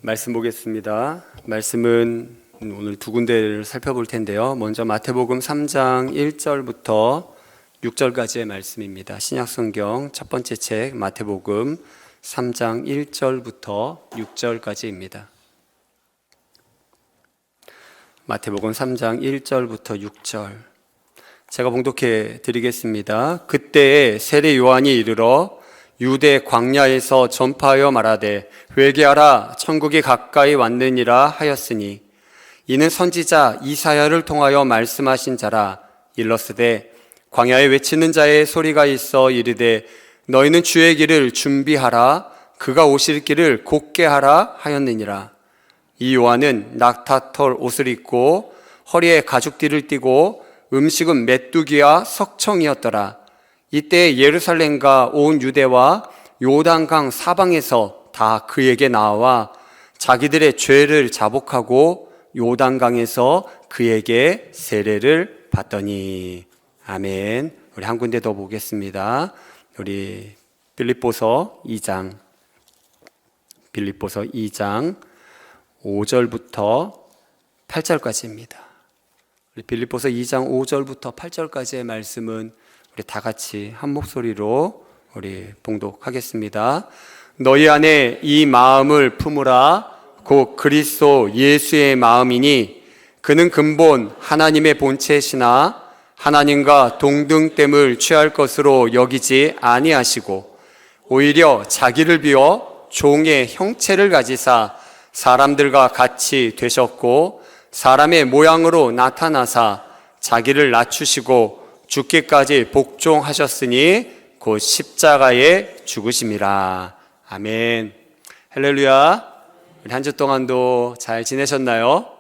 말씀 보겠습니다. 말씀은 오늘 두 군데를 살펴볼 텐데요. 먼저 마태복음 3장 1절부터 6절까지의 말씀입니다. 신약성경 첫 번째 책 마태복음 3장 1절부터 6절까지입니다. 마태복음 3장 1절부터 6절 제가 봉독해 드리겠습니다. 그때에 세례 요한이 이르러 유대 광야에서 전파하여 말하되 회개하라 천국이 가까이 왔느니라 하였으니 이는 선지자 이사야를 통하여 말씀하신 자라. 일러스되 광야에 외치는 자의 소리가 있어 이르되 너희는 주의 길을 준비하라 그가 오실 길을 곧게 하라 하였느니라. 이 요한은 낙타털 옷을 입고 허리에 가죽띠를 띠고 음식은 메뚜기와 석청이었더라. 이때 예루살렘과 온 유대와 요단강 사방에서 다 그에게 나와 자기들의 죄를 자복하고 요단강에서 그에게 세례를 받더니. 아멘. 우리 한 군데 더 보겠습니다. 우리 빌립보서 2장 5절부터 8절까지입니다. 우리 빌립보서 2장 5절부터 8절까지의 말씀은 우리 다 같이 한 목소리로 우리 봉독하겠습니다. 너희 안에 이 마음을 품으라. 곧 그리스도 예수의 마음이니 그는 근본 하나님의 본체시나 하나님과 동등됨을 취할 것으로 여기지 아니하시고 오히려 자기를 비워 종의 형체를 가지사 사람들과 같이 되셨고 사람의 모양으로 나타나사 자기를 낮추시고 죽기까지 복종하셨으니 곧 십자가에 죽으심이라. 아멘. 할렐루야. 우리 한 주 동안도 잘 지내셨나요?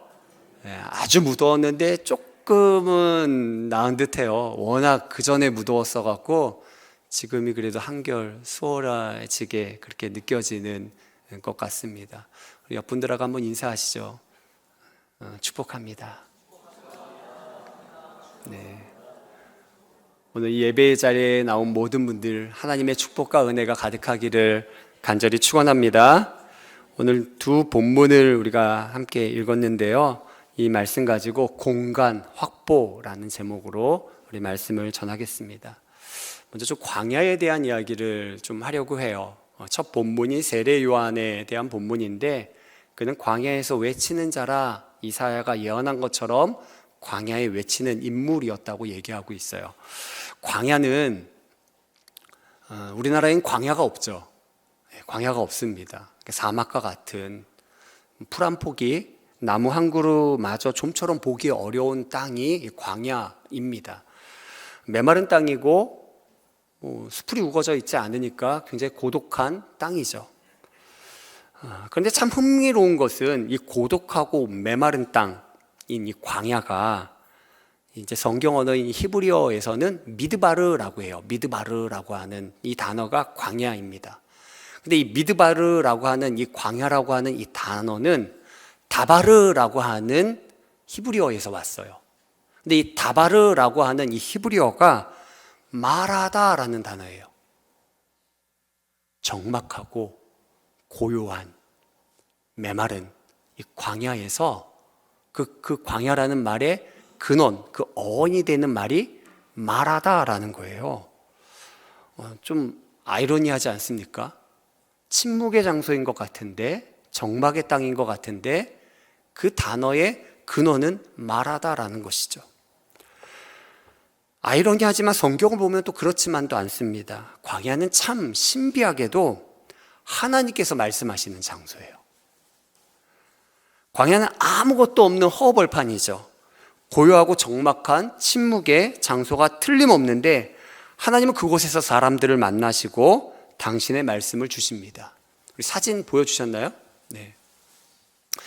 아주 무더웠는데 조금은 나은 듯해요. 워낙 그 전에 무더웠어 갖고 지금이 그래도 한결 수월해지게 그렇게 느껴지는 것 같습니다. 우리 옆 분들하고 한번 인사하시죠. 축복합니다. 네. 오늘 이 예배의 자리에 나온 모든 분들 하나님의 축복과 은혜가 가득하기를 간절히 축원합니다. 오늘 두 본문을 우리가 함께 읽었는데요. 이 말씀 가지고 공간 확보라는 제목으로 우리 말씀을 전하겠습니다. 먼저 좀 광야에 대한 이야기를 좀 하려고 해요. 첫 본문이 세례 요한에 대한 본문인데 그는 광야에서 외치는 자라 이사야가 예언한 것처럼 광야에 외치는 인물이었다고 얘기하고 있어요. 광야는 우리나라엔 광야가 없죠. 광야가 없습니다. 사막과 같은 풀 한 포기, 나무 한 그루마저 좀처럼 보기 어려운 땅이 광야입니다. 메마른 땅이고 수풀이 우거져 있지 않으니까 굉장히 고독한 땅이죠. 그런데 참 흥미로운 것은 이 고독하고 메마른 땅인 이 광야가 이제 성경 언어인 히브리어에서는 미드바르라고 해요. 미드바르라고 하는 이 단어가 광야입니다. 근데 이 미드바르라고 하는 이 광야라고 하는 이 단어는 다바르라고 하는 히브리어에서 왔어요. 근데 이 다바르라고 하는 이 히브리어가 마라다라는 단어예요. 적막하고 고요한 메마른 이 광야에서 그 광야라는 말의 근원, 그 어원이 되는 말이 마라다라는 거예요. 좀 아이러니하지 않습니까? 침묵의 장소인 것 같은데, 적막의 땅인 것 같은데 그 단어의 근원은 마라다라는 것이죠. 아이러니하지만 성경을 보면 또 그렇지만도 않습니다. 광야는 참 신비하게도 하나님께서 말씀하시는 장소예요. 광야는 아무것도 없는 허벌판이죠. 고요하고 적막한 침묵의 장소가 틀림없는데 하나님은 그곳에서 사람들을 만나시고 당신의 말씀을 주십니다. 우리 사진 보여주셨나요? 네.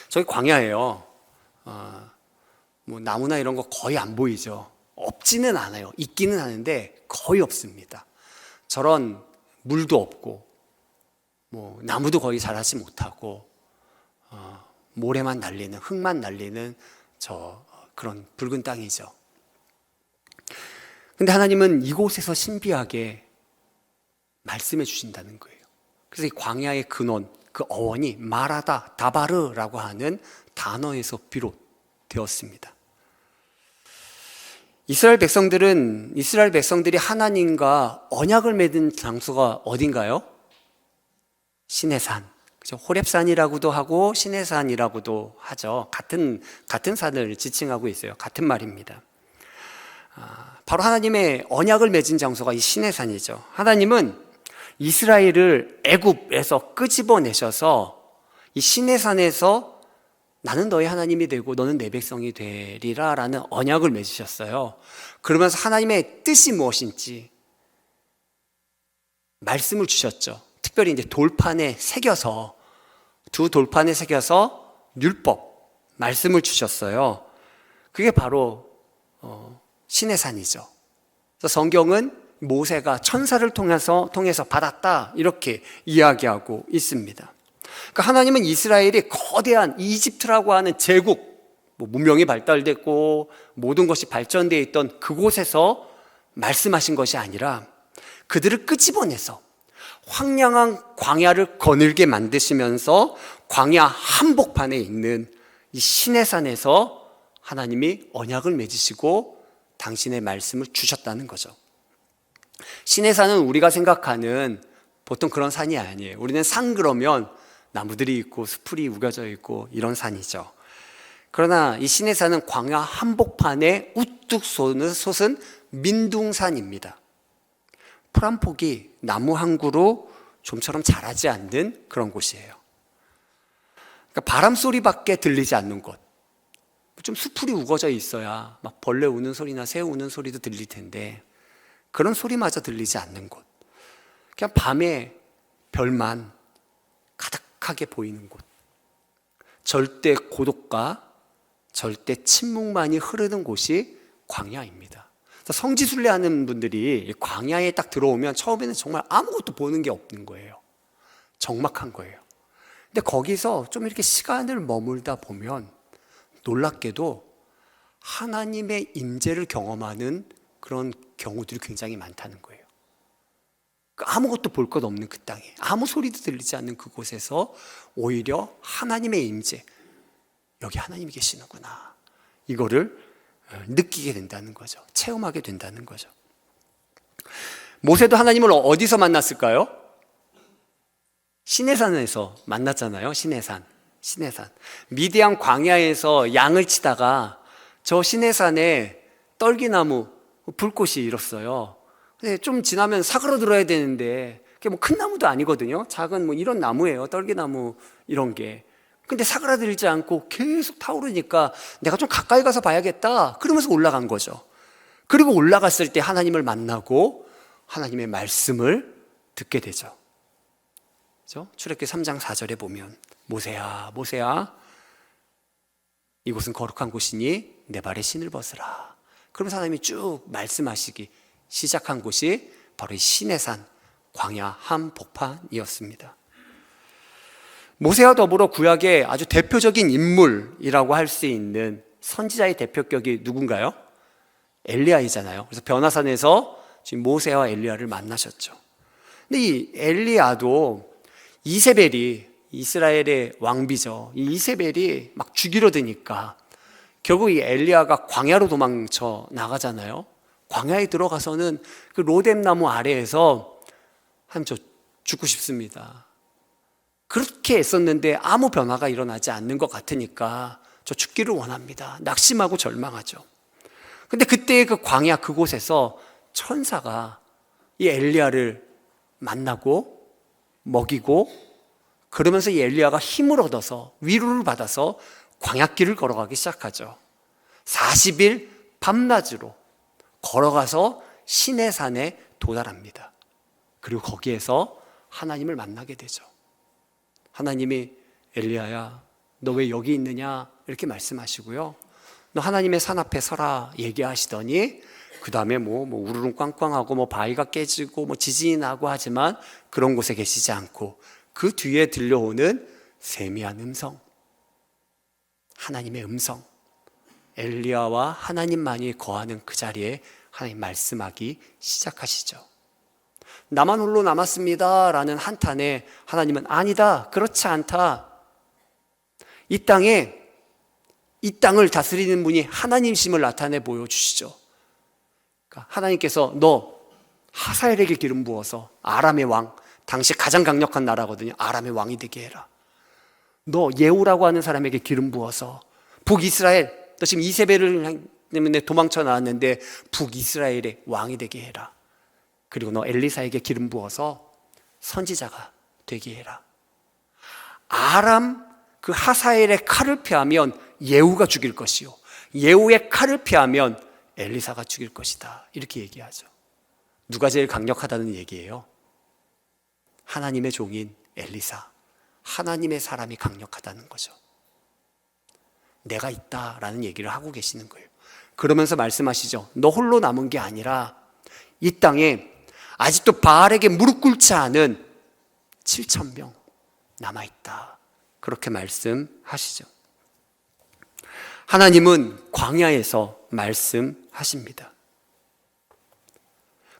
저기 광야예요. 나무나 이런 거 거의 안 보이죠. 없지는 않아요. 있기는 하는데 거의 없습니다. 저런 물도 없고 나무도 거의 자라지 못하고 모래만 날리는 흙만 날리는 그런 붉은 땅이죠. 근데 하나님은 이곳에서 신비하게 말씀해 주신다는 거예요. 그래서 이 광야의 근원, 그 어원이 마라다, 다바르라고 하는 단어에서 비롯되었습니다. 이스라엘 백성들이 하나님과 언약을 맺은 장소가 어딘가요? 시내산. 그죠? 호렙산이라고도 하고 시내산이라고도 하죠. 같은 산을 지칭하고 있어요. 같은 말입니다. 바로 하나님의 언약을 맺은 장소가 이 시내산이죠. 하나님은 이스라엘을 애굽에서 끄집어내셔서 이 시내산에서 나는 너의 하나님이 되고 너는 내 백성이 되리라 라는 언약을 맺으셨어요. 그러면서 하나님의 뜻이 무엇인지 말씀을 주셨죠. 특별히 이제 두 돌판에 새겨서 율법, 말씀을 주셨어요. 그게 바로 시내산이죠. 그래서 성경은 모세가 천사를 통해서 받았다 이렇게 이야기하고 있습니다. 그러니까 하나님은 이스라엘이 거대한 이집트라고 하는 제국, 문명이 발달됐고 모든 것이 발전되어 있던 그곳에서 말씀하신 것이 아니라 그들을 끄집어내서 황량한 광야를 거닐게 만드시면서 광야 한복판에 있는 이 시내산에서 하나님이 언약을 맺으시고 당신의 말씀을 주셨다는 거죠. 시내산은 우리가 생각하는 보통 그런 산이 아니에요. 우리는 산 그러면 나무들이 있고 수풀이 우겨져 있고 이런 산이죠. 그러나 이 시내산은 광야 한복판에 우뚝 솟은 민둥산입니다. 풀 한 폭이 나무 한 그루 좀처럼 자라지 않는 그런 곳이에요. 그러니까 바람 소리밖에 들리지 않는 곳. 좀 수풀이 우거져 있어야 막 벌레 우는 소리나 새 우는 소리도 들릴 텐데 그런 소리마저 들리지 않는 곳. 그냥 밤에 별만 가득하게 보이는 곳. 절대 고독과 절대 침묵만이 흐르는 곳이 광야입니다. 성지순례하는 분들이 광야에 딱 들어오면 처음에는 정말 아무것도 보는 게 없는 거예요. 적막한 거예요. 근데 거기서 좀 이렇게 시간을 머물다 보면 놀랍게도 하나님의 임재를 경험하는 그런 경우들이 굉장히 많다는 거예요. 아무것도 볼 것 없는 그 땅에, 아무 소리도 들리지 않는 그곳에서 오히려 하나님의 임재, 여기 하나님이 계시는구나, 이거를 느끼게 된다는 거죠. 체험하게 된다는 거죠. 모세도 하나님을 어디서 만났을까요? 시내산에서 만났잖아요. 시내산. 미디안 광야에서 양을 치다가 저 시내산에 떨기나무 불꽃이 일었어요. 근데 좀 지나면 사그러들어야 되는데 그게 뭐 큰 나무도 아니거든요. 작은 뭐 이런 나무예요. 떨기나무 이런 게. 근데 사그라들지 않고 계속 타오르니까 내가 좀 가까이 가서 봐야겠다 그러면서 올라간 거죠. 그리고 올라갔을 때 하나님을 만나고 하나님의 말씀을 듣게 되죠. 그렇죠? 출애굽기 3장 4절에 보면 모세야 이곳은 거룩한 곳이니 내 발에 신을 벗으라. 그러면서 하나님이 쭉 말씀하시기 시작한 곳이 바로 이 시내산 광야 한복판이었습니다. 모세와 더불어 구약의 아주 대표적인 인물이라고 할 수 있는 선지자의 대표격이 누군가요? 엘리야이잖아요. 그래서 변화산에서 지금 모세와 엘리야를 만나셨죠. 근데 이 엘리야도 이세벨이 이스라엘의 왕비죠. 이 이세벨이 막 죽이려 드니까 결국 이 엘리야가 광야로 도망쳐 나가잖아요. 광야에 들어가서는 그 로뎀나무 아래에서 하나님 저 죽고 싶습니다. 그렇게 애썼는데 아무 변화가 일어나지 않는 것 같으니까 저 죽기를 원합니다. 낙심하고 절망하죠. 근데 그때 그 광야 그곳에서 천사가 이 엘리야를 만나고 먹이고 그러면서 이 엘리야가 힘을 얻어서 위로를 받아서 광야길을 걸어가기 시작하죠. 40일 밤낮으로 걸어가서 시내산에 도달합니다. 그리고 거기에서 하나님을 만나게 되죠. 하나님이 엘리야야 너 왜 여기 있느냐 이렇게 말씀하시고요. 너 하나님의 산 앞에 서라 얘기하시더니 그 다음에 뭐 우르릉 꽝꽝하고 뭐 바위가 깨지고 뭐 지진이 나고 하지만 그런 곳에 계시지 않고 그 뒤에 들려오는 세미한 음성, 하나님의 음성, 엘리야와 하나님만이 거하는 그 자리에 하나님 말씀하기 시작하시죠. 나만 홀로 남았습니다 라는 한탄에 하나님은 아니다, 그렇지 않다. 이 땅을 다스리는 분이 하나님심을 나타내 보여주시죠. 그러니까 하나님께서 너 하사엘에게 기름 부어서 아람의 왕, 당시 가장 강력한 나라거든요. 아람의 왕이 되게 해라. 너 예후라고 하는 사람에게 기름 부어서 북이스라엘, 너 지금 이세벨을 때문에 도망쳐 나왔는데 북이스라엘의 왕이 되게 해라. 그리고 너 엘리사에게 기름 부어서 선지자가 되게 해라. 아람 그 하사엘의 칼을 피하면 예후가 죽일 것이요, 예후의 칼을 피하면 엘리사가 죽일 것이다. 이렇게 얘기하죠. 누가 제일 강력하다는 얘기예요? 하나님의 종인 엘리사, 하나님의 사람이 강력하다는 거죠. 내가 있다라는 얘기를 하고 계시는 거예요. 그러면서 말씀하시죠. 너 홀로 남은 게 아니라 이 땅에 아직도 바알에게 무릎 꿇지 않은 7,000명 남아있다. 그렇게 말씀하시죠. 하나님은 광야에서 말씀하십니다.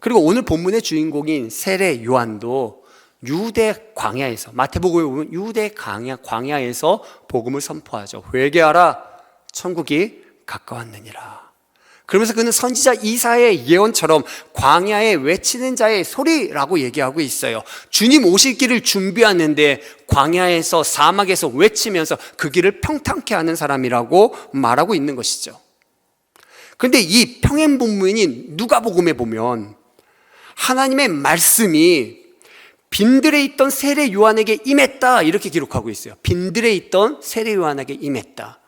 그리고 오늘 본문의 주인공인 세례 요한도 유대 광야에서, 마태복음에 보면 유대 광야에서 복음을 선포하죠. 회개하라, 천국이 가까웠느니라. 그러면서 그는 선지자 이사야의 예언처럼 광야에 외치는 자의 소리라고 얘기하고 있어요. 주님 오실 길을 준비하는데 광야에서, 사막에서 외치면서 그 길을 평탄케 하는 사람이라고 말하고 있는 것이죠. 그런데 이 평행 본문인 누가복음에 보면 하나님의 말씀이 빈들에 있던 세례 요한에게 임했다, 이렇게 기록하고 있어요. 빈들에 있던 세례 요한에게 임했다.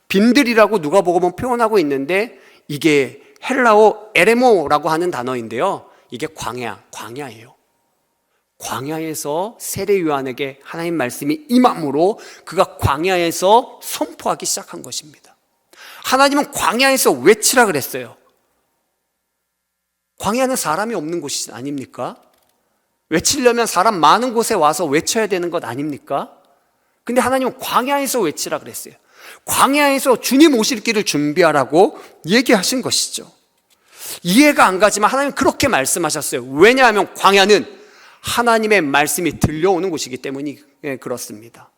빈들이라고 누가복음은 표현하고 있는데 이게 헬라어 에레모라고 하는 단어인데요, 이게 광야예요. 광야에서 세례 요한에게 하나님 말씀이 임함으로 그가 광야에서 선포하기 시작한 것입니다. 하나님은 광야에서 외치라 그랬어요. 광야는 사람이 없는 곳이 아닙니까? 외치려면 사람 많은 곳에 와서 외쳐야 되는 것 아닙니까? 근데 하나님은 광야에서 외치라 그랬어요. 광야에서 주님 오실 길을 준비하라고 얘기하신 것이죠. 이해가 안 가지만 하나님은 그렇게 말씀하셨어요. 왜냐하면 광야는 하나님의 말씀이 들려오는 곳이기 때문이 그렇습니다.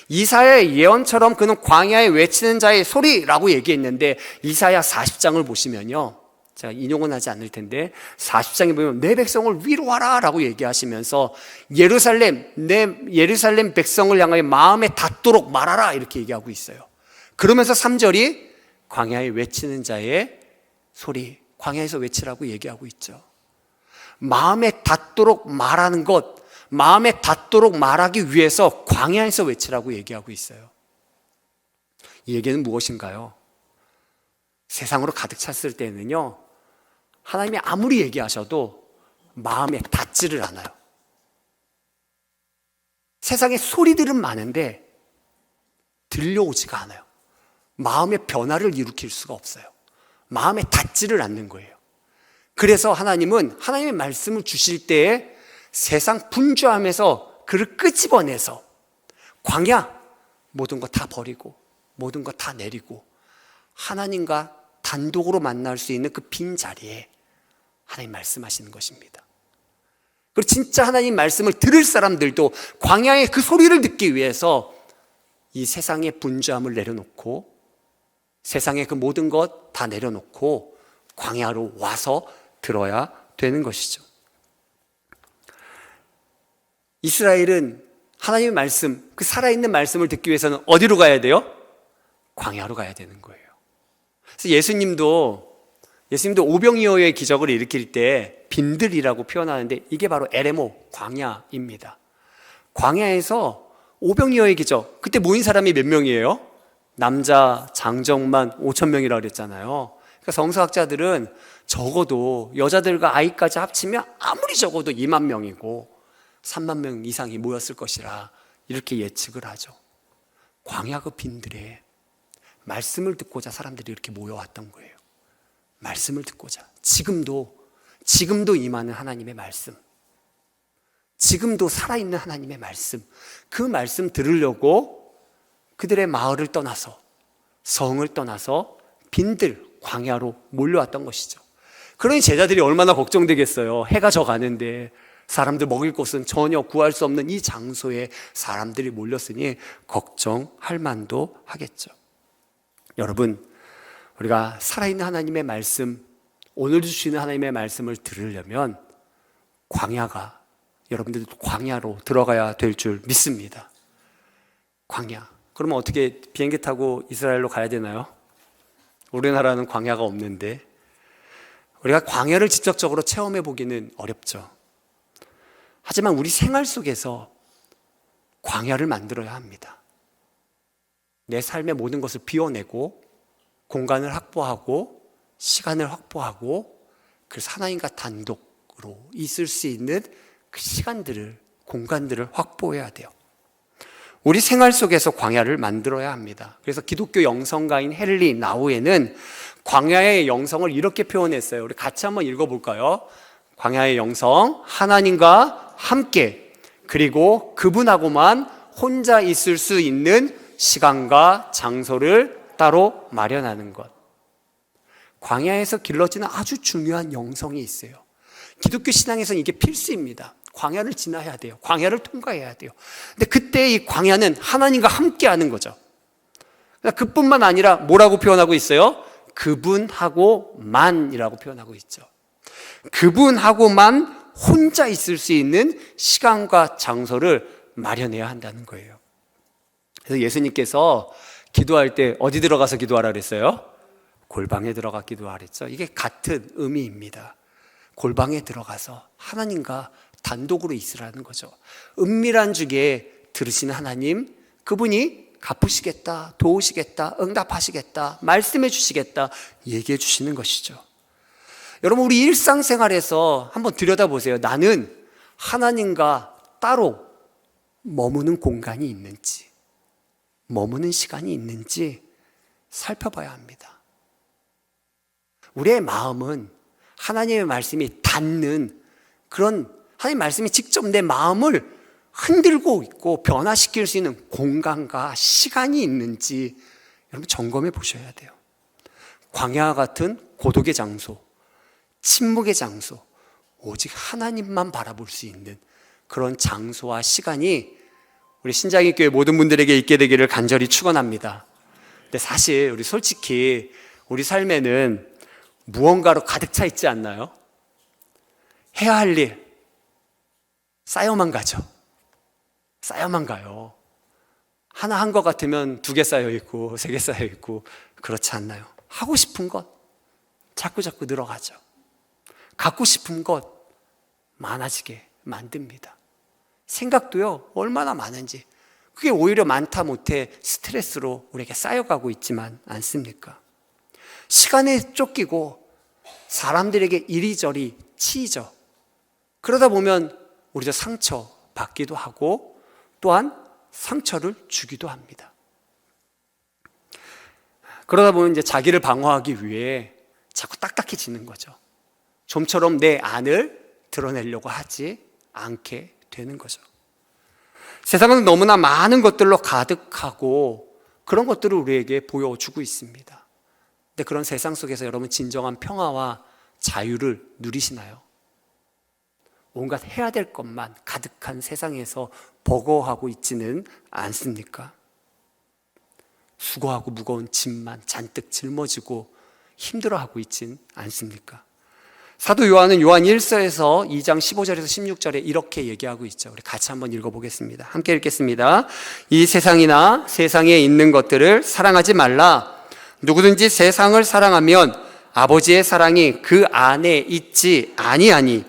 이사야의 예언처럼 그는 광야에 외치는 자의 소리라고 얘기했는데 이사야 40장을 보시면요, 제가 인용은 하지 않을 텐데 40장에 보면 내 백성을 위로하라 라고 얘기하시면서 내 예루살렘 백성을 향하여 마음에 닿도록 말하라 이렇게 얘기하고 있어요. 그러면서 3절이 광야에 외치는 자의 소리, 광야에서 외치라고 얘기하고 있죠. 마음에 닿도록 말하는 것, 마음에 닿도록 말하기 위해서 광야에서 외치라고 얘기하고 있어요. 이 얘기는 무엇인가요? 세상으로 가득 찼을 때는요, 하나님이 아무리 얘기하셔도 마음에 닿지를 않아요. 세상에 소리들은 많은데 들려오지가 않아요. 마음의 변화를 일으킬 수가 없어요. 마음에 닿지를 않는 거예요. 그래서 하나님은 하나님의 말씀을 주실 때에 세상 분주함에서 그를 끄집어내서 광야, 모든 거 다 버리고 모든 거 다 내리고 하나님과 단독으로 만날 수 있는 그 빈 자리에 하나님 말씀하시는 것입니다. 그리고 진짜 하나님 말씀을 들을 사람들도 광야의 그 소리를 듣기 위해서 이 세상의 분주함을 내려놓고 세상의 그 모든 것 다 내려놓고 광야로 와서 들어야 되는 것이죠. 이스라엘은 하나님의 말씀, 그 살아있는 말씀을 듣기 위해서는 어디로 가야 돼요? 광야로 가야 되는 거예요. 그래서 예수님도 오병이어의 기적을 일으킬 때 빈들이라고 표현하는데 이게 바로 에레모, 광야입니다. 광야에서 오병이어의 기적, 그때 모인 사람이 몇 명이에요? 남자 장정만 5,000명이라고 그랬잖아요. 그러니까 성서학자들은 적어도 여자들과 아이까지 합치면 아무리 적어도 2만 명이고 3만 명 이상이 모였을 것이라 이렇게 예측을 하죠. 광야 그 빈들에 말씀을 듣고자 사람들이 이렇게 모여왔던 거예요. 말씀을 듣고자. 지금도 임하는 하나님의 말씀, 지금도 살아있는 하나님의 말씀, 그 말씀 들으려고 그들의 마을을 떠나서 성을 떠나서 빈들 광야로 몰려왔던 것이죠. 그러니 제자들이 얼마나 걱정되겠어요. 해가 져 가는데 사람들 먹일 곳은 전혀 구할 수 없는 이 장소에 사람들이 몰렸으니 걱정할 만도 하겠죠. 여러분, 우리가 살아있는 하나님의 말씀, 오늘 주시는 하나님의 말씀을 들으려면 광야가, 여러분들도 광야로 들어가야 될 줄 믿습니다. 광야. 그러면 어떻게 비행기 타고 이스라엘로 가야 되나요? 우리나라는 광야가 없는데 우리가 광야를 직접적으로 체험해 보기는 어렵죠. 하지만 우리 생활 속에서 광야를 만들어야 합니다. 내 삶의 모든 것을 비워내고 공간을 확보하고 시간을 확보하고 그래서 하나님과 단독으로 있을 수 있는 그 시간들을, 공간들을 확보해야 돼요. 우리 생활 속에서 광야를 만들어야 합니다. 그래서 기독교 영성가인 헨리 나우에는 광야의 영성을 이렇게 표현했어요. 우리 같이 한번 읽어볼까요? 광야의 영성, 하나님과 함께, 그리고 그분하고만 혼자 있을 수 있는 시간과 장소를 따로 마련하는 것. 광야에서 길러지는 아주 중요한 영성이 있어요. 기독교 신앙에서는 이게 필수입니다. 광야를 지나야 돼요. 광야를 통과해야 돼요. 근데 그때 이 광야는 하나님과 함께 하는 거죠. 그뿐만 아니라 뭐라고 표현하고 있어요? 그분하고만이라고 표현하고 있죠. 그분하고만 혼자 있을 수 있는 시간과 장소를 마련해야 한다는 거예요. 그래서 예수님께서 기도할 때 어디 들어가서 기도하라 그랬어요? 골방에 들어가 기도하라 그랬죠. 이게 같은 의미입니다. 골방에 들어가서 하나님과 단독으로 있으라는 거죠. 은밀한 중에 들으시는 하나님, 그분이 갚으시겠다, 도우시겠다, 응답하시겠다, 말씀해 주시겠다, 얘기해 주시는 것이죠. 여러분, 우리 일상생활에서 한번 들여다보세요. 나는 하나님과 따로 머무는 공간이 있는지, 머무는 시간이 있는지 살펴봐야 합니다. 우리의 마음은 하나님의 말씀이 닿는 그런, 하나님의 말씀이 직접 내 마음을 흔들고 있고 변화시킬 수 있는 공간과 시간이 있는지 여러분 점검해 보셔야 돼요. 광야와 같은 고독의 장소, 침묵의 장소, 오직 하나님만 바라볼 수 있는 그런 장소와 시간이 우리 신장의교회 모든 분들에게 있게 되기를 간절히 축원합니다. 근데 사실 우리 솔직히 우리 삶에는 무언가로 가득 차 있지 않나요? 해야 할 일 쌓여만 가죠. 쌓여만 가요. 하나 한 것 같으면 2개 쌓여 있고 3개 쌓여 있고 그렇지 않나요? 하고 싶은 것 자꾸 늘어가죠. 갖고 싶은 것 많아지게 만듭니다. 생각도요, 얼마나 많은지. 그게 오히려 많다 못해 스트레스로 우리에게 쌓여가고 있지만 않습니까? 시간에 쫓기고 사람들에게 이리저리 치이죠. 그러다 보면 우리도 상처 받기도 하고 또한 상처를 주기도 합니다. 그러다 보면 이제 자기를 방어하기 위해 자꾸 딱딱해지는 거죠. 좀처럼 내 안을 드러내려고 하지 않게 되는 거죠. 세상은 너무나 많은 것들로 가득하고 그런 것들을 우리에게 보여주고 있습니다. 근데 그런 세상 속에서 여러분 진정한 평화와 자유를 누리시나요? 온갖 해야 될 것만 가득한 세상에서 버거워하고 있지는 않습니까? 수고하고 무거운 짐만 잔뜩 짊어지고 힘들어하고 있진 않습니까? 사도 요한은 요한 1서에서 2장 15절에서 16절에 이렇게 얘기하고 있죠. 우리 같이 한번 읽어보겠습니다. 함께 읽겠습니다. 이 세상이나 세상에 있는 것들을 사랑하지 말라. 누구든지 세상을 사랑하면 아버지의 사랑이 그 안에 있지 아니하니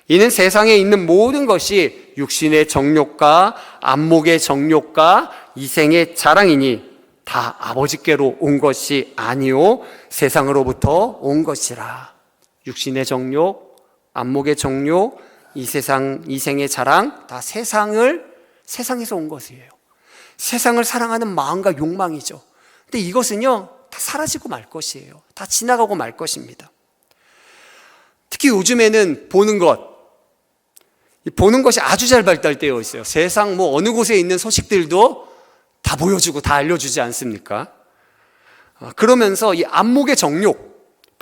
이는 세상에 있는 모든 것이 육신의 정욕과 안목의 정욕과 이생의 자랑이니 다 아버지께로 온 것이 아니요 세상으로부터 온 것이라. 육신의 정욕, 안목의 정욕, 이생의 자랑 다 세상에서 온 것이에요. 세상을 사랑하는 마음과 욕망이죠. 근데 이것은요 다 사라지고 말 것이에요. 다 지나가고 말 것입니다. 특히 요즘에는 보는 것이 아주 잘 발달되어 있어요. 세상 어느 곳에 있는 소식들도 다 보여주고 다 알려주지 않습니까? 그러면서 이 안목의 정욕,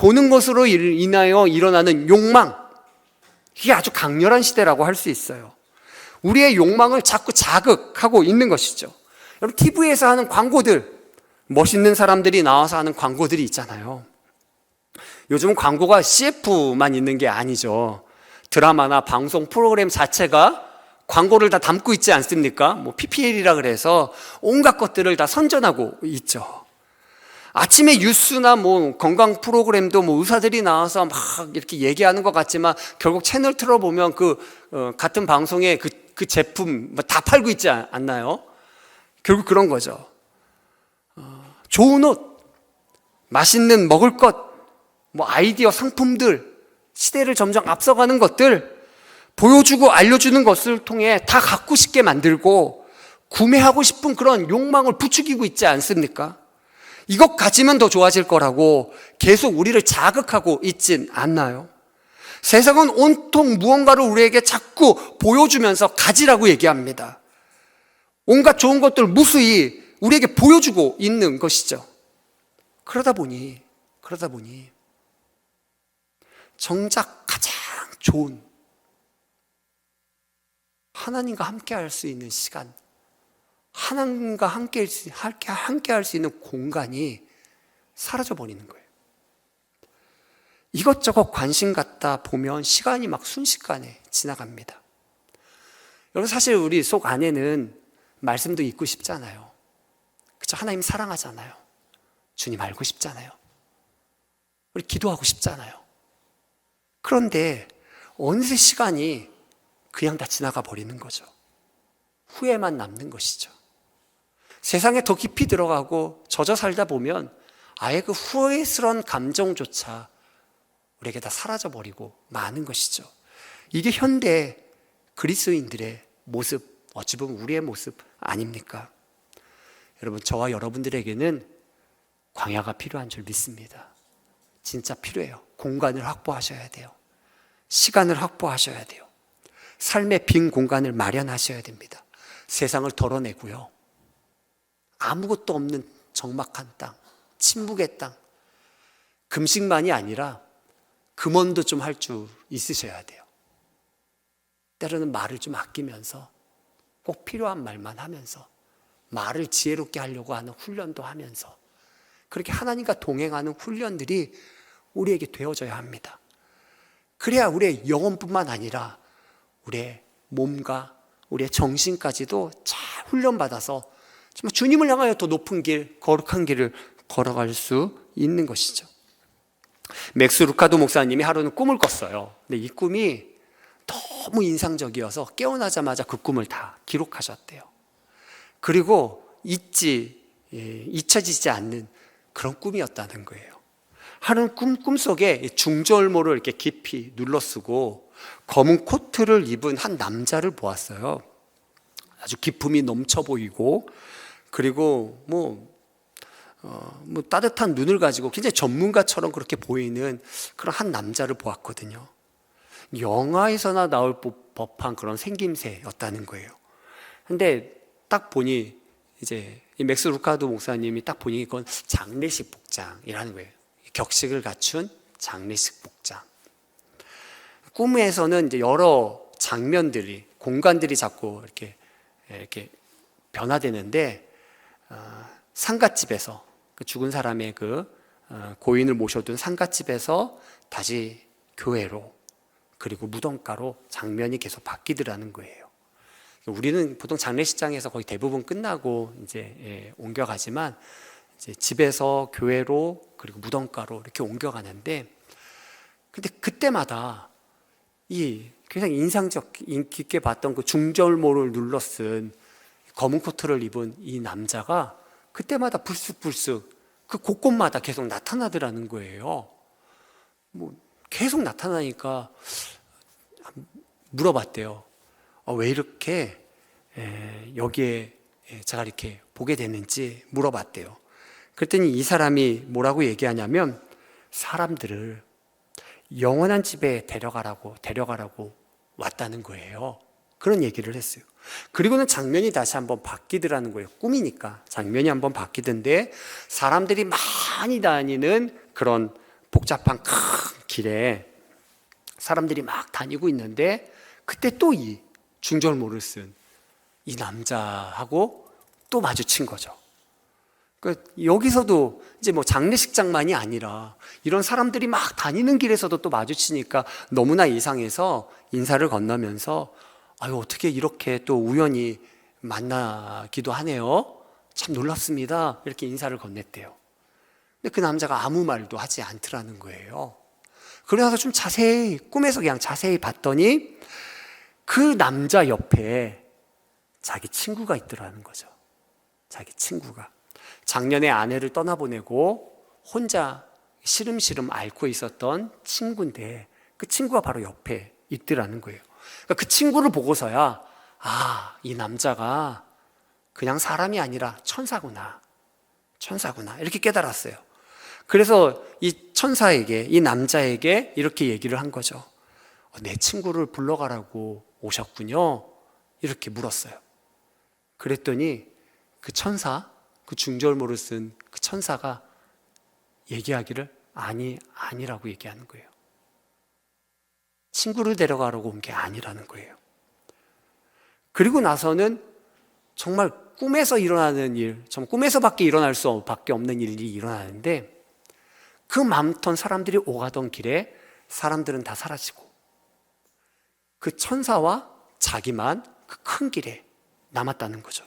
보는 것으로 인하여 일어나는 욕망, 이게 아주 강렬한 시대라고 할 수 있어요. 우리의 욕망을 자꾸 자극하고 있는 것이죠. 여러분, TV에서 하는 광고들, 멋있는 사람들이 나와서 하는 광고들이 있잖아요. 요즘은 광고가 CF만 있는 게 아니죠. 드라마나 방송 프로그램 자체가 광고를 다 담고 있지 않습니까? 뭐 PPL이라 그래서 온갖 것들을 다 선전하고 있죠. 아침에 뉴스나 뭐 건강 프로그램도 뭐 의사들이 나와서 막 이렇게 얘기하는 것 같지만 결국 채널 틀어보면 같은 방송에 그 제품 다 팔고 있지 않나요? 결국 그런 거죠. 좋은 옷, 맛있는 먹을 것, 뭐 아이디어 상품들, 시대를 점점 앞서가는 것들 보여주고 알려주는 것을 통해 다 갖고 싶게 만들고 구매하고 싶은 그런 욕망을 부추기고 있지 않습니까? 이것 가지면 더 좋아질 거라고 계속 우리를 자극하고 있진 않나요? 세상은 온통 무언가를 우리에게 자꾸 보여주면서 가지라고 얘기합니다. 온갖 좋은 것들 무수히 우리에게 보여주고 있는 것이죠. 그러다 보니 정작 가장 좋은 하나님과 함께 할 수 있는 시간, 하나님과 함께 할 수 있는 공간이 사라져 버리는 거예요. 이것저것 관심 갖다 보면 시간이 막 순식간에 지나갑니다. 여러분, 사실 우리 속 안에는 말씀도 읽고 싶잖아요. 그렇죠? 하나님 사랑하잖아요. 주님 알고 싶잖아요. 우리 기도하고 싶잖아요. 그런데 어느새 시간이 그냥 다 지나가 버리는 거죠. 후회만 남는 것이죠. 세상에 더 깊이 들어가고 젖어 살다 보면 아예 그 후회스러운 감정조차 우리에게 다 사라져 버리고 마는 것이죠. 이게 현대 그리스도인들의 모습, 어찌 보면 우리의 모습 아닙니까? 여러분, 저와 여러분들에게는 광야가 필요한 줄 믿습니다. 진짜 필요해요. 공간을 확보하셔야 돼요. 시간을 확보하셔야 돼요. 삶의 빈 공간을 마련하셔야 됩니다. 세상을 덜어내고요. 아무것도 없는 적막한 땅, 침묵의 땅, 금식만이 아니라 금언도 좀 할 줄 있으셔야 돼요. 때로는 말을 좀 아끼면서 꼭 필요한 말만 하면서 말을 지혜롭게 하려고 하는 훈련도 하면서 그렇게 하나님과 동행하는 훈련들이 우리에게 되어져야 합니다. 그래야 우리의 영혼뿐만 아니라 우리의 몸과 우리의 정신까지도 잘 훈련받아서 정말 주님을 향하여 더 높은 길, 거룩한 길을 걸어갈 수 있는 것이죠. 맥스 루카도 목사님이 하루는 꿈을 꿨어요. 근데 이 꿈이 너무 인상적이어서 깨어나자마자 그 꿈을 다 기록하셨대요. 그리고 잊혀지지 않는 그런 꿈이었다는 거예요. 하루는 꿈속에 중절모를 이렇게 깊이 눌러쓰고 검은 코트를 입은 한 남자를 보았어요. 아주 기품이 넘쳐 보이고, 그리고 따뜻한 눈을 가지고 굉장히 전문가처럼 그렇게 보이는 그런 한 남자를 보았거든요. 영화에서나 나올 법한 그런 생김새였다는 거예요. 근데 딱 보니 이제 이 맥스 루카도 목사님이 딱 보니 이건 장례식 복장이라는 거예요. 격식을 갖춘 장례식 복장. 꿈에서는 이제 여러 장면들이, 공간들이 자꾸 이렇게 변화되는데, 상갓집에서 그 죽은 사람의 고인을 모셔둔 상갓집에서 다시 교회로, 그리고 무덤가로 장면이 계속 바뀌더라는 거예요. 우리는 보통 장례식장에서 거의 대부분 끝나고 이제 옮겨가지만, 이제 집에서 교회로 그리고 무덤가로 이렇게 옮겨가는데, 근데 그때마다 이 굉장히 인상적 깊게 봤던 그 중절모를 눌러쓴 검은 코트를 입은 이 남자가 그때마다 불쑥불쑥 그 곳곳마다 계속 나타나더라는 거예요. 계속 나타나니까 물어봤대요. 왜 이렇게 여기에 제가 이렇게 보게 됐는지 물어봤대요. 그랬더니 이 사람이 뭐라고 얘기하냐면, 사람들을 영원한 집에 데려가라고 왔다는 거예요. 그런 얘기를 했어요. 그리고는 장면이 다시 한번 바뀌더라는 거예요. 꿈이니까 장면이 한번 바뀌던데, 사람들이 많이 다니는 그런 복잡한 큰 길에 사람들이 막 다니고 있는데 그때 또 이 중절모를 쓴 이 남자하고 또 마주친 거죠. 여기서도 이제 뭐 장례식장만이 아니라 이런 사람들이 막 다니는 길에서도 또 마주치니까 너무나 이상해서 인사를 건너면서 아유, 어떻게 이렇게 또 우연히 만나기도 하네요. 참 놀랍습니다. 이렇게 인사를 건넸대요. 근데 그 남자가 아무 말도 하지 않더라는 거예요. 그러면서 좀 자세히, 꿈에서 그냥 자세히 봤더니 그 남자 옆에 자기 친구가 있더라는 거죠. 자기 친구가. 작년에 아내를 떠나보내고 혼자 시름시름 앓고 있었던 친구인데 그 친구가 바로 옆에 있더라는 거예요. 그러니까 그 친구를 보고서야 아, 이 남자가 그냥 사람이 아니라 천사구나. 천사구나. 이렇게 깨달았어요. 그래서 이 천사에게, 이 남자에게 이렇게 얘기를 한 거죠. 내 친구를 불러가라고 오셨군요. 이렇게 물었어요. 그랬더니 그 천사, 그 중절모를 쓴 그 천사가 얘기하기를 아니라고 얘기하는 거예요. 친구를 데려가라고 온 게 아니라는 거예요. 그리고 나서는 정말 꿈에서 일어나는 일, 정 꿈에서밖에 일어날 수밖에 없는 일이 일어나는데 그 많던 사람들이 오가던 길에 사람들은 다 사라지고 그 천사와 자기만 그 큰 길에 남았다는 거죠.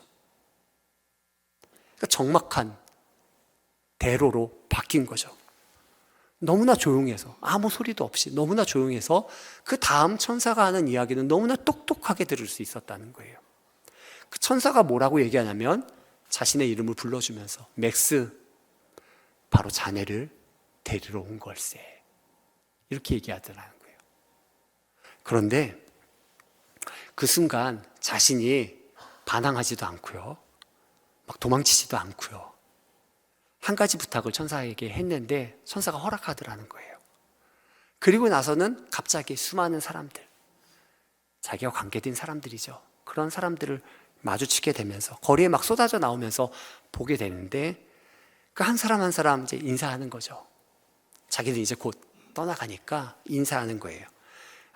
그러니까 적막한 대로로 바뀐 거죠. 너무나 조용해서 아무 소리도 없이 너무나 조용해서 그 다음 천사가 하는 이야기는 너무나 똑똑하게 들을 수 있었다는 거예요. 그 천사가 뭐라고 얘기하냐면 자신의 이름을 불러주면서 맥스, 바로 자네를 데리러 온 걸세, 이렇게 얘기하더라는 거예요. 그런데 그 순간 자신이 반항하지도 않고요, 막 도망치지도 않고요, 한 가지 부탁을 천사에게 했는데 천사가 허락하더라는 거예요. 그리고 나서는 갑자기 수많은 사람들, 자기와 관계된 사람들이죠, 그런 사람들을 마주치게 되면서 거리에 막 쏟아져 나오면서 보게 되는데 그 한 사람 한 사람 이제 인사하는 거죠. 자기는 이제 곧 떠나가니까 인사하는 거예요.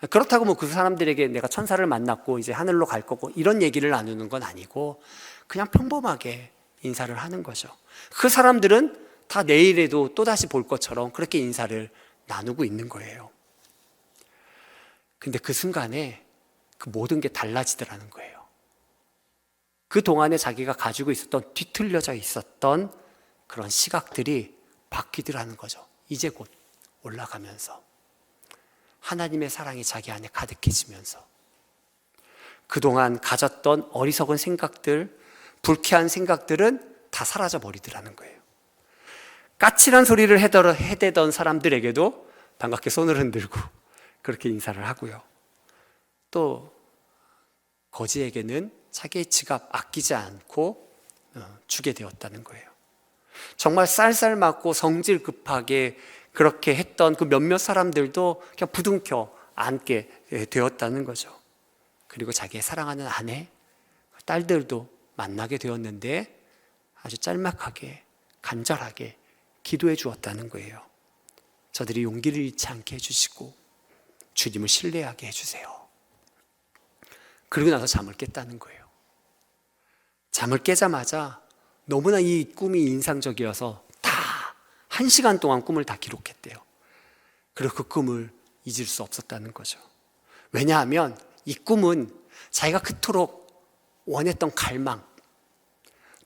그렇다고 뭐 그 사람들에게 내가 천사를 만났고 이제 하늘로 갈 거고 이런 얘기를 나누는 건 아니고 그냥 평범하게 인사를 하는 거죠. 그 사람들은 다 내일에도 또다시 볼 것처럼 그렇게 인사를 나누고 있는 거예요. 근데 그 순간에 그 모든 게 달라지더라는 거예요. 그 동안에 자기가 가지고 있었던, 뒤틀려져 있었던 그런 시각들이 바뀌더라는 거죠. 이제 곧 올라가면서 하나님의 사랑이 자기 안에 가득해지면서 그동안 가졌던 어리석은 생각들, 불쾌한 생각들은 다 사라져 버리더라는 거예요. 까칠한 소리를 해대던 사람들에게도 반갑게 손을 흔들고 그렇게 인사를 하고요. 또 거지에게는 자기의 지갑 아끼지 않고 주게 되었다는 거예요. 정말 쌀쌀맞고 성질 급하게 그렇게 했던 그 몇몇 사람들도 그냥 부둥켜 안게 되었다는 거죠. 그리고 자기의 사랑하는 아내, 딸들도 만나게 되었는데 아주 짤막하게, 간절하게 기도해 주었다는 거예요. 저들이 용기를 잃지 않게 해주시고 주님을 신뢰하게 해주세요. 그리고 나서 잠을 깼다는 거예요. 잠을 깨자마자 너무나 이 꿈이 인상적이어서 다 1시간 동안 꿈을 다 기록했대요. 그리고 그 꿈을 잊을 수 없었다는 거죠. 왜냐하면 이 꿈은 자기가 그토록 원했던 갈망,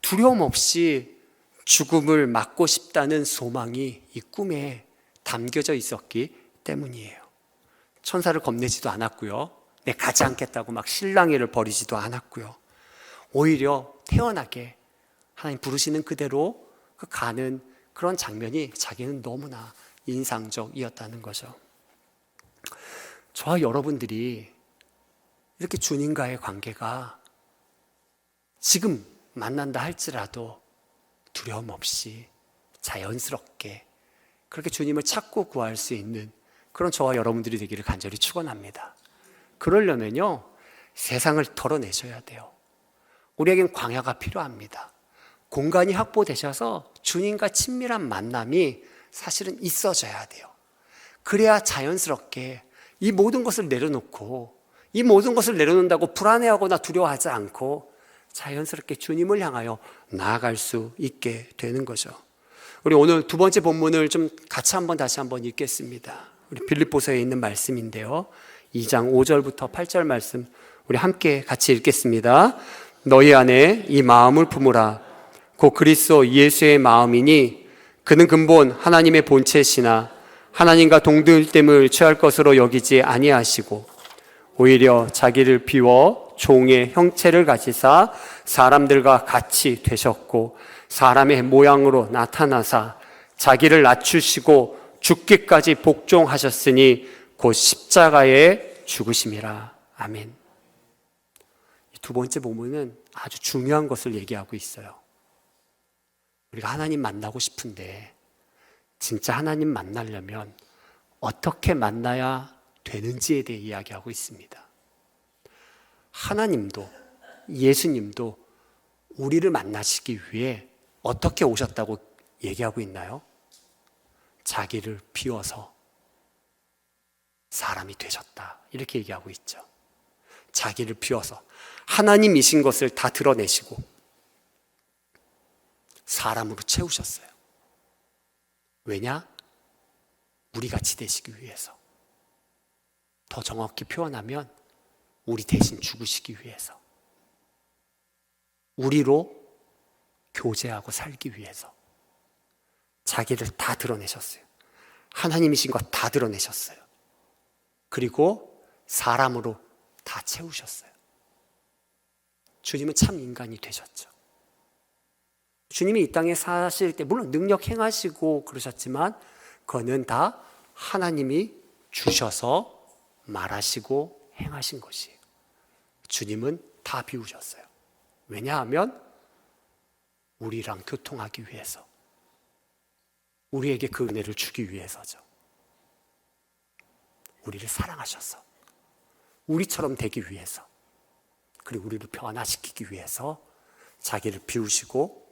두려움 없이 죽음을 맞고 싶다는 소망이 이 꿈에 담겨져 있었기 때문이에요. 천사를 겁내지도 않았고요, 내 가지 않겠다고 막 실랑이를 벌이지도 않았고요, 오히려 태연하게 하나님 부르시는 그대로 가는 그런 장면이 자기는 너무나 인상적이었다는 거죠. 저와 여러분들이 이렇게 주님과의 관계가 지금 만난다 할지라도 두려움 없이 자연스럽게 그렇게 주님을 찾고 구할 수 있는 그런 저와 여러분들이 되기를 간절히 축원합니다. 그러려면요, 세상을 덜어내셔야 돼요. 우리에겐 광야가 필요합니다. 공간이 확보되셔서 주님과 친밀한 만남이 사실은 있어져야 돼요. 그래야 자연스럽게 이 모든 것을 내려놓고, 이 모든 것을 내려놓는다고 불안해하거나 두려워하지 않고 자연스럽게 주님을 향하여 나아갈 수 있게 되는 거죠. 우리 오늘 두 번째 본문을 좀 같이 다시 한번 읽겠습니다. 우리 빌립보서에 있는 말씀인데요, 2장 5절부터 8절 말씀 우리 함께 같이 읽겠습니다. 너희 안에 이 마음을 품으라. 곧 그리스도 예수의 마음이니 그는 근본 하나님의 본체시나 하나님과 동등됨을 취할 것으로 여기지 아니하시고 오히려 자기를 비워 종의 형체를 가지사 사람들과 같이 되셨고 사람의 모양으로 나타나사 자기를 낮추시고 죽기까지 복종하셨으니 곧 십자가에 죽으심이라. 아멘. 이 두 번째 본문은 아주 중요한 것을 얘기하고 있어요. 우리가 하나님 만나고 싶은데 진짜 하나님 만나려면 어떻게 만나야 되는지에 대해 이야기하고 있습니다. 하나님도 예수님도 우리를 만나시기 위해 어떻게 오셨다고 얘기하고 있나요? 자기를 비워서 사람이 되셨다, 이렇게 얘기하고 있죠. 자기를 비워서 하나님이신 것을 다 드러내시고 사람으로 채우셨어요. 왜냐? 우리 같이 되시기 위해서. 더 정확히 표현하면 우리 대신 죽으시기 위해서. 우리로 교제하고 살기 위해서 자기를 다 드러내셨어요. 하나님이신 것 다 드러내셨어요. 그리고 사람으로 다 채우셨어요. 주님은 참 인간이 되셨죠. 주님이 이 땅에 사실 때 물론 능력 행하시고 그러셨지만 그거는 다 하나님이 주셔서 말하시고 행하신 것이에요. 주님은 다 비우셨어요. 왜냐하면 우리랑 교통하기 위해서, 우리에게 그 은혜를 주기 위해서죠. 우리를 사랑하셔서, 우리처럼 되기 위해서, 그리고 우리를 변화시키기 위해서 자기를 비우시고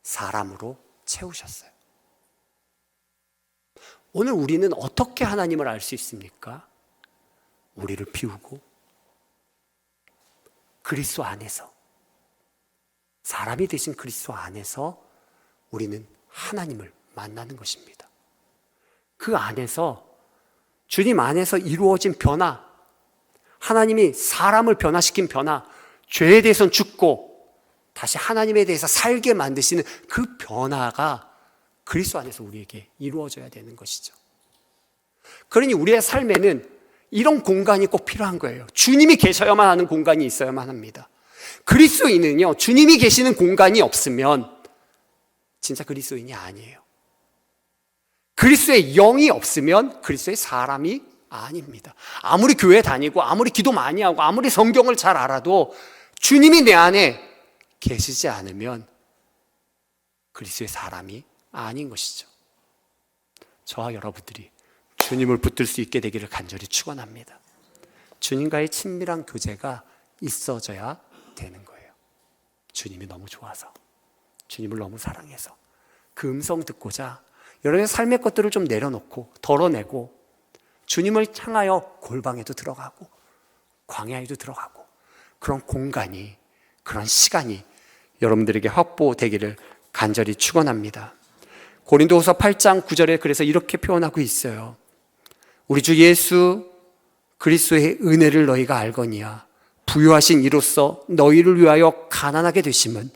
사람으로 채우셨어요. 오늘 우리는 어떻게 하나님을 알 수 있습니까? 우리를 비우고 그리스도 안에서, 사람이 되신 그리스도 안에서 우리는 하나님을 만나는 것입니다. 그 안에서, 주님 안에서 이루어진 변화, 하나님이 사람을 변화시킨 변화, 죄에 대해서는 죽고 다시 하나님에 대해서 살게 만드시는 그 변화가 그리스도 안에서 우리에게 이루어져야 되는 것이죠. 그러니 우리의 삶에는 이런 공간이 꼭 필요한 거예요. 주님이 계셔야만 하는 공간이 있어야만 합니다. 그리스도인은요, 주님이 계시는 공간이 없으면 진짜 그리스도인이 아니에요. 그리스도의 영이 없으면 그리스도의 사람이 아닙니다. 아무리 교회 다니고 아무리 기도 많이 하고 아무리 성경을 잘 알아도 주님이 내 안에 계시지 않으면 그리스도의 사람이 아닌 것이죠. 저와 여러분들이 주님을 붙들 수 있게 되기를 간절히 축원합니다. 주님과의 친밀한 교제가 있어져야 되는 거예요. 주님이 너무 좋아서, 주님을 너무 사랑해서 그 음성 듣고자 여러분의 삶의 것들을 좀 내려놓고 덜어내고 주님을 향하여 골방에도 들어가고 광야에도 들어가고 그런 공간이, 그런 시간이 여러분들에게 확보되기를 간절히 축원합니다. 고린도후서 8장 9절에 그래서 이렇게 표현하고 있어요. 우리 주 예수 그리스도의 은혜를 너희가 알거니와 부유하신 이로써 너희를 위하여 가난하게 되심은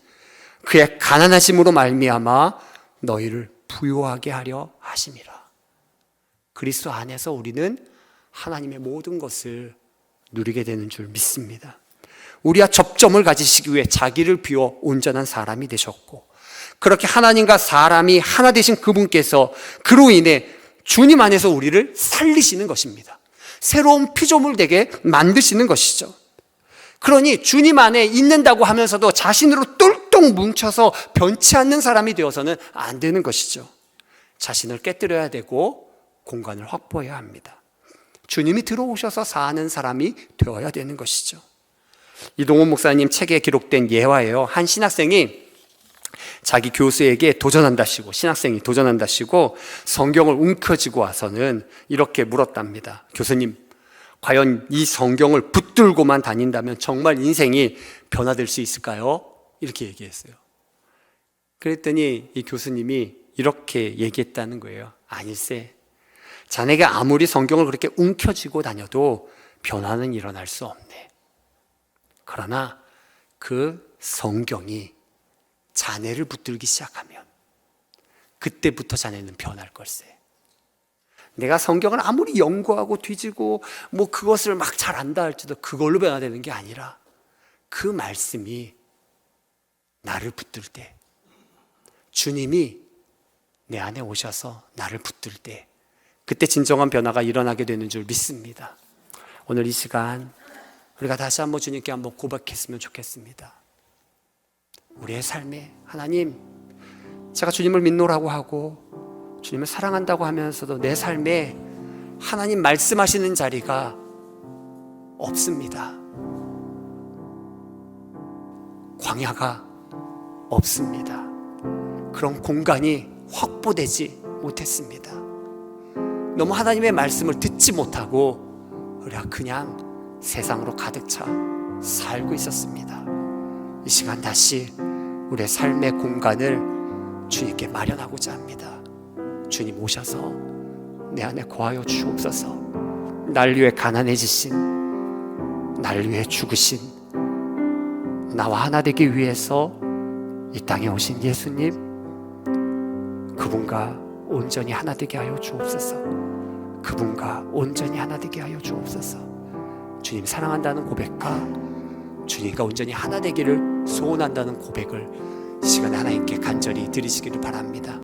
그의 가난하심으로 말미암아 너희를 부유하게 하려 하심이라. 그리스도 안에서 우리는 하나님의 모든 것을 누리게 되는 줄 믿습니다. 우리와 접점을 가지시기 위해 자기를 비워 온전한 사람이 되셨고, 그렇게 하나님과 사람이 하나 되신 그분께서 그로 인해 주님 안에서 우리를 살리시는 것입니다. 새로운 피조물 되게 만드시는 것이죠. 그러니 주님 안에 있는다고 하면서도 자신으로 똘똘 뭉쳐서 변치 않는 사람이 되어서는 안 되는 것이죠. 자신을 깨뜨려야 되고 공간을 확보해야 합니다. 주님이 들어오셔서 사는 사람이 되어야 되는 것이죠. 이동훈 목사님 책에 기록된 예화예요. 한 신학생이 자기 교수에게 도전한다시고, 신학생이 도전한다시고 성경을 움켜쥐고 와서는 이렇게 물었답니다. 교수님, 과연 이 성경을 붙들고만 다닌다면 정말 인생이 변화될 수 있을까요? 이렇게 얘기했어요. 그랬더니 이 교수님이 이렇게 얘기했다는 거예요. 아닐세, 자네가 아무리 성경을 그렇게 움켜쥐고 다녀도 변화는 일어날 수 없네. 그러나 그 성경이 자네를 붙들기 시작하면 그때부터 자네는 변할 걸세. 내가 성경을 아무리 연구하고 뒤지고 그것을 막 잘 안다 할지도 그걸로 변화되는 게 아니라 그 말씀이 나를 붙들 때, 주님이 내 안에 오셔서 나를 붙들 때, 그때 진정한 변화가 일어나게 되는 줄 믿습니다. 오늘 이 시간 우리가 다시 한번 주님께 한번 고백했으면 좋겠습니다. 우리의 삶에 하나님, 제가 주님을 믿노라고 하고 주님을 사랑한다고 하면서도 내 삶에 하나님 말씀하시는 자리가 없습니다. 광야가 없습니다. 그런 공간이 확보되지 못했습니다. 너무 하나님의 말씀을 듣지 못하고 우리가 그냥 세상으로 가득 차 살고 있었습니다. 이 시간 다시 우리의 삶의 공간을 주님께 마련하고자 합니다. 주님 오셔서 내 안에 거하여 주옵소서. 날 위해 가난해지신, 날 위해 죽으신, 나와 하나 되기 위해서 이 땅에 오신 예수님, 그분과 온전히 하나 되게 하여 주옵소서. 그분과 온전히 하나 되게 하여 주옵소서. 주님 사랑한다는 고백과 주님과 온전히 하나 되기를 소원한다는 고백을 이 시간에 하나님께 간절히 드리시기를 바랍니다.